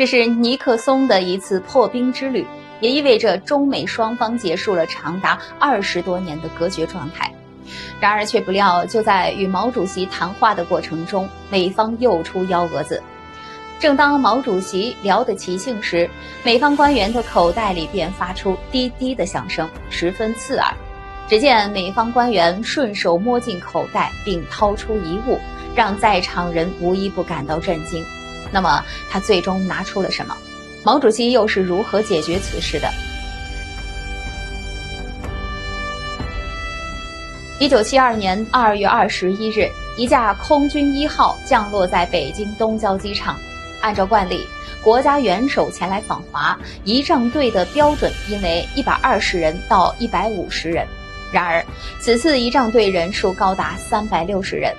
这是尼克松的一次破冰之旅，也意味着中美双方结束了长达20多年的隔绝状态。然而却不料，就在与毛主席谈话的过程中，美方又出幺蛾子。正当毛主席聊得其兴时，美方官员的口袋里便发出滴滴的响声，十分刺耳。只见美方官员顺手摸进口袋，并掏出一物，让在场人无一不感到震惊。那么他最终拿出了什么？毛主席又是如何解决此事的？1972年2月21日，一架空军1号降落在北京东郊机场。按照惯例，国家元首前来访华，仪仗队的标准因为120人到150人。然而，此次仪仗队人数高达360人，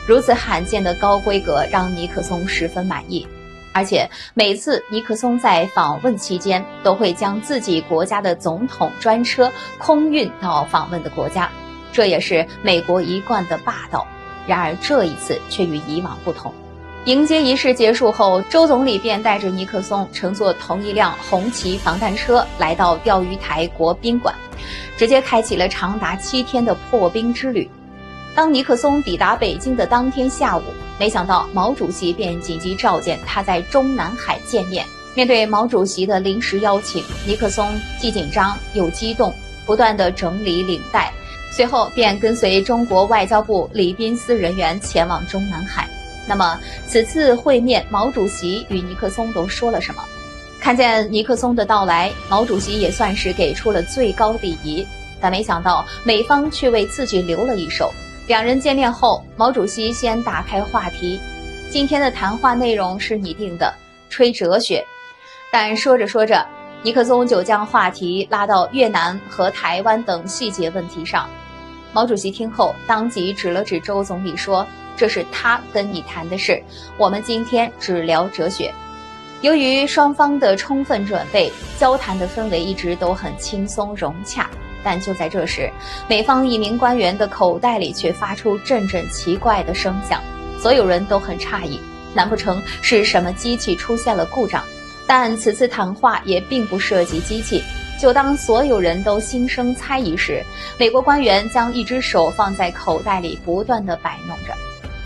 如此罕见的高规格让尼克松十分满意。而且每次尼克松在访问期间，都会将自己国家的总统专车空运到访问的国家，这也是美国一贯的霸道。然而这一次却与以往不同。迎接仪式结束后，周总理便带着尼克松乘坐同一辆红旗防弹车来到钓鱼台国宾馆，直接开启了长达7天的破冰之旅。当尼克松抵达北京的当天下午，没想到毛主席便紧急召见他在中南海见面。面对毛主席的临时邀请，尼克松既紧张又激动，不断地整理领带，随后便跟随中国外交部礼宾司人员前往中南海。那么此次会面，毛主席与尼克松都说了什么？看见尼克松的到来，毛主席也算是给出了最高礼仪，但没想到美方却为自己留了一手。两人见面后，毛主席先打开话题，今天的谈话内容是你定的，吹哲学。但说着说着，尼克松就将话题拉到越南和台湾等细节问题上。毛主席听后当即指了指周总理说，这是他跟你谈的事，我们今天只聊哲学。由于双方的充分准备，交谈的氛围一直都很轻松融洽。但就在这时，美方一名官员的口袋里却发出阵阵奇怪的声响，所有人都很诧异，难不成是什么机器出现了故障？但此次谈话也并不涉及机器。就当所有人都心生猜疑时，美国官员将一只手放在口袋里不断地摆弄着，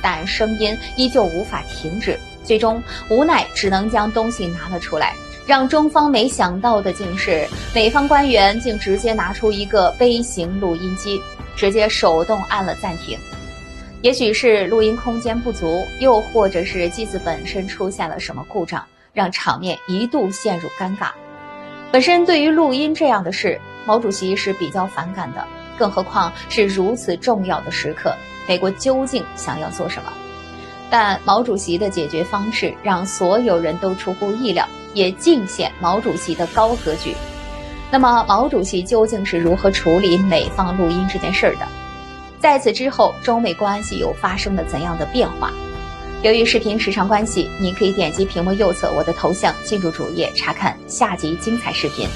但声音依旧无法停止，最终无奈只能将东西拿了出来。让中方没想到的竟是，美方官员竟直接拿出一个微型录音机，直接手动按了暂停。也许是录音空间不足，又或者是机子本身出现了什么故障，让场面一度陷入尴尬。本身对于录音这样的事，毛主席是比较反感的，更何况是如此重要的时刻，美国究竟想要做什么？但毛主席的解决方式让所有人都出乎意料，也尽显毛主席的高格局。那么毛主席究竟是如何处理美方录音这件事的？在此之后，中美关系又发生了怎样的变化？由于视频时长关系，你可以点击屏幕右侧我的头像进入主页查看下集精彩视频。